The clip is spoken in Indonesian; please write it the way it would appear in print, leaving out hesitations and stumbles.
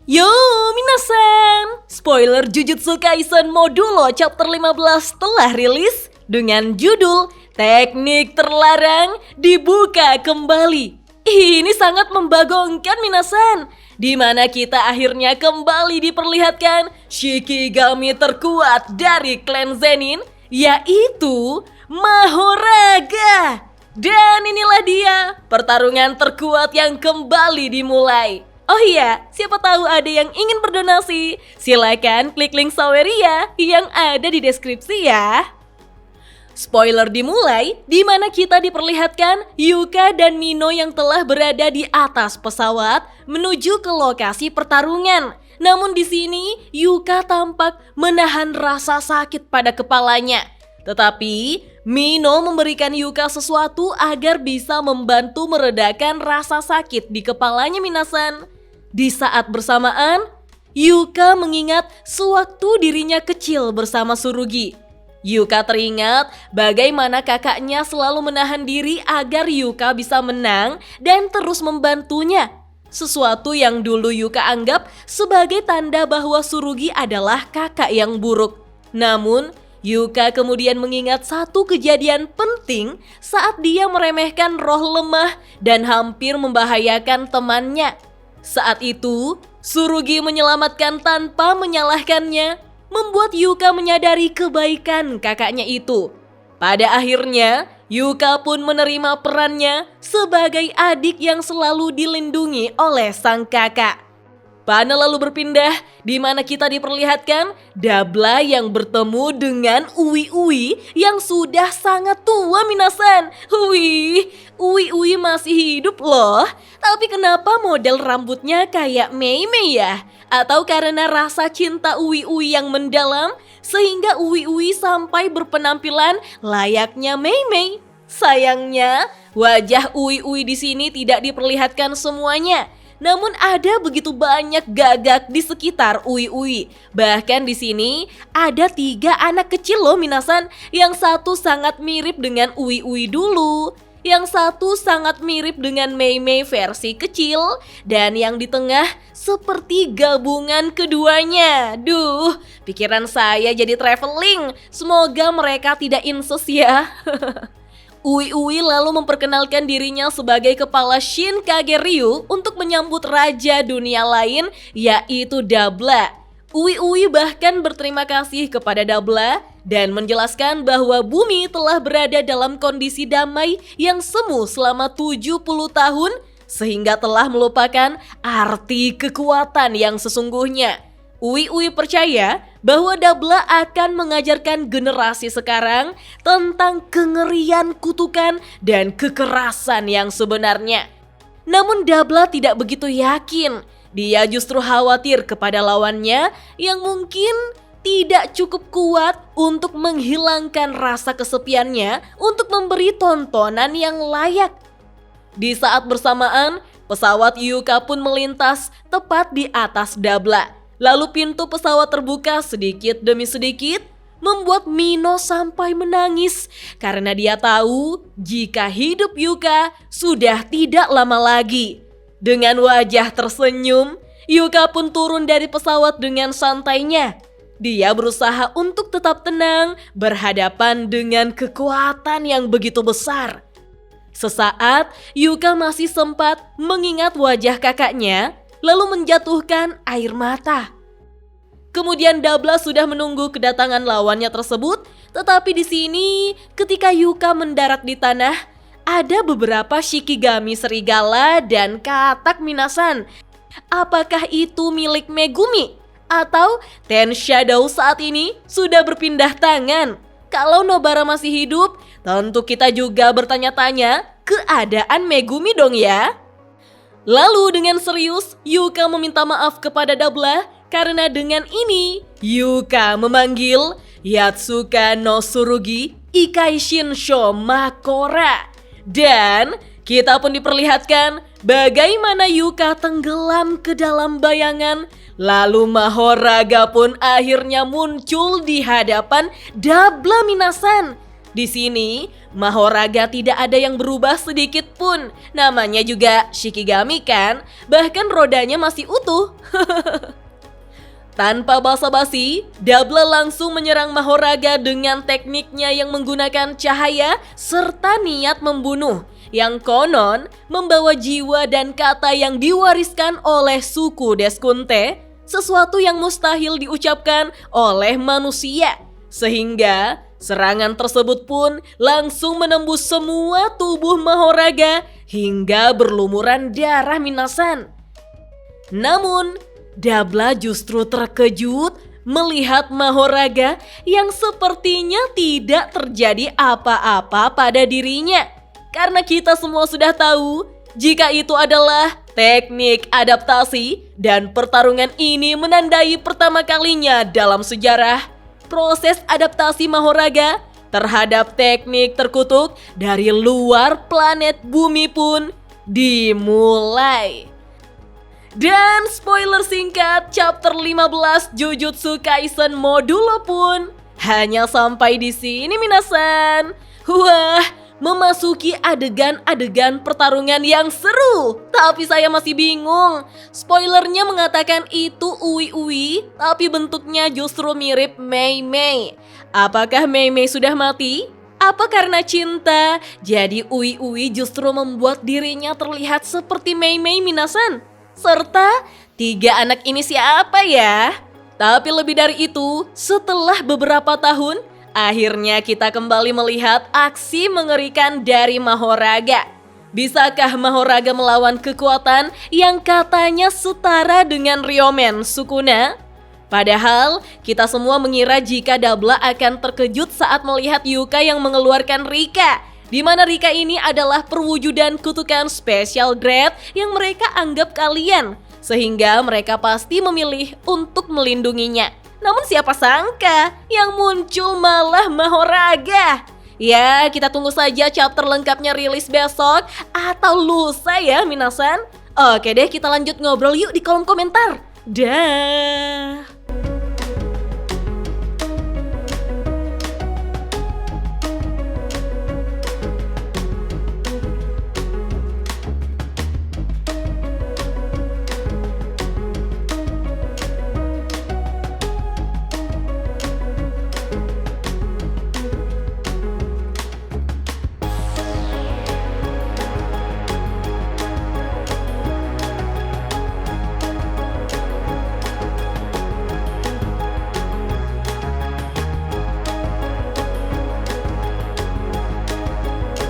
Yo, minasan! Spoiler Jujutsu Kaisen Modulo Chapter 15 telah rilis dengan judul Teknik Terlarang Dibuka Kembali. Ini sangat membagongkan minasan, di mana kita akhirnya kembali diperlihatkan Shikigami terkuat dari klan Zenin, yaitu Mahoraga. Dan inilah dia, pertarungan terkuat yang kembali dimulai. Oh iya, siapa tahu ada yang ingin berdonasi, silakan klik link Saweria yang ada di deskripsi ya. Spoiler dimulai, di mana kita diperlihatkan Yuka dan Mino yang telah berada di atas pesawat menuju ke lokasi pertarungan. Namun di sini Yuka tampak menahan rasa sakit pada kepalanya. Tetapi Mino memberikan Yuka sesuatu agar bisa membantu meredakan rasa sakit di kepalanya minasan. Di saat bersamaan, Yuka mengingat sewaktu dirinya kecil bersama Tsurugi. Yuka teringat bagaimana kakaknya selalu menahan diri agar Yuka bisa menang dan terus membantunya. Sesuatu yang dulu Yuka anggap sebagai tanda bahwa Tsurugi adalah kakak yang buruk. Namun, Yuka kemudian mengingat satu kejadian penting saat dia meremehkan roh lemah dan hampir membahayakan temannya. Saat itu, Tsurugi menyelamatkan tanpa menyalahkannya, membuat Yuka menyadari kebaikan kakaknya itu. Pada akhirnya, Yuka pun menerima perannya sebagai adik yang selalu dilindungi oleh sang kakak. Panel lalu berpindah, di mana kita diperlihatkan Dabla yang bertemu dengan Uwi yang sudah sangat tua minasan. Uwi masih hidup loh. Tapi kenapa model rambutnya kayak Mei ya? Atau karena rasa cinta Uwi yang mendalam sehingga Uwi sampai berpenampilan layaknya Mei? Sayangnya, wajah Uwi di sini tidak diperlihatkan semuanya. Namun ada begitu banyak gagak di sekitar Uwi. Bahkan di sini ada 3 anak kecil loh minasan. Yang satu sangat mirip dengan Uwi dulu, yang satu sangat mirip dengan Mei versi kecil, dan yang di tengah seperti gabungan keduanya. Duh, pikiran saya jadi traveling. Semoga mereka tidak incest ya. Uwi lalu memperkenalkan dirinya sebagai kepala Shinkage Ryu untuk menyambut raja dunia lain, yaitu Dabla. Uwi bahkan berterima kasih kepada Dabla dan menjelaskan bahwa bumi telah berada dalam kondisi damai yang semu selama 70 tahun sehingga telah melupakan arti kekuatan yang sesungguhnya. Uwi percaya bahwa Dabla akan mengajarkan generasi sekarang tentang kengerian kutukan dan kekerasan yang sebenarnya. Namun Dabla tidak begitu yakin. Dia justru khawatir kepada lawannya yang mungkin tidak cukup kuat untuk menghilangkan rasa kesepiannya untuk memberi tontonan yang layak. Di saat bersamaan, pesawat Yuka pun melintas tepat di atas Dabla. Lalu pintu pesawat terbuka sedikit demi sedikit, membuat Mino sampai menangis karena dia tahu jika hidup Yuka sudah tidak lama lagi. Dengan wajah tersenyum, Yuka pun turun dari pesawat dengan santainya. Dia berusaha untuk tetap tenang berhadapan dengan kekuatan yang begitu besar. Sesaat, Yuka masih sempat mengingat wajah kakaknya, lalu menjatuhkan air mata. Kemudian Dabla sudah menunggu kedatangan lawannya tersebut, tetapi di sini ketika Yuka mendarat di tanah, ada beberapa Shikigami serigala dan katak minasan. Apakah itu milik Megumi? Atau Ten Shadow saat ini sudah berpindah tangan? Kalau Nobara masih hidup, tentu kita juga bertanya-tanya keadaan Megumi dong ya. Lalu dengan serius, Yuka meminta maaf kepada Dabla karena dengan ini Yuka memanggil Yatsuka no Tsurugi Ikai Shinsho Makora. Dan kita pun diperlihatkan bagaimana Yuka tenggelam ke dalam bayangan. Lalu Mahoraga pun akhirnya muncul di hadapan Dabla minasan. Di sini Mahoraga tidak ada yang berubah sedikit pun. Namanya juga Shikigami kan? Bahkan rodanya masih utuh. Tanpa basa-basi, Dabla langsung menyerang Mahoraga dengan tekniknya yang menggunakan cahaya serta niat membunuh, yang konon membawa jiwa dan kata yang diwariskan oleh suku Deskunte, sesuatu yang mustahil diucapkan oleh manusia. Sehingga serangan tersebut pun langsung menembus semua tubuh Mahoraga hingga berlumuran darah minasan. Namun, Dabla justru terkejut melihat Mahoraga yang sepertinya tidak terjadi apa-apa pada dirinya. Karena kita semua sudah tahu jika itu adalah teknik adaptasi dan pertarungan ini menandai pertama kalinya dalam sejarah proses adaptasi Mahoraga terhadap teknik terkutuk dari luar planet bumi pun dimulai. Dan spoiler singkat chapter 15 Jujutsu Kaisen Modulo pun hanya sampai di sini minasan. Wah, memasuki adegan-adegan pertarungan yang seru. Tapi saya masih bingung. Spoilernya mengatakan itu Uwi-Uwi, tapi bentuknya justru mirip Mei Mei. Apakah Mei Mei sudah mati? Apa karena cinta? Jadi Uwi-Uwi justru membuat dirinya terlihat seperti Mei Mei minasan. Serta 3 anak ini siapa ya? Tapi lebih dari itu, setelah beberapa tahun, akhirnya kita kembali melihat aksi mengerikan dari Mahoraga. Bisakah Mahoraga melawan kekuatan yang katanya setara dengan Ryomen Sukuna? Padahal kita semua mengira jika Dabla akan terkejut saat melihat Yuka yang mengeluarkan Rika, di mana Rika ini adalah perwujudan kutukan special grade yang mereka anggap kalian, sehingga mereka pasti memilih untuk melindunginya. Namun siapa sangka yang muncul malah Mahoraga. Ya, kita tunggu saja chapter lengkapnya rilis besok atau lusa ya minasan. Oke deh, kita lanjut ngobrol yuk di kolom komentar. Dah.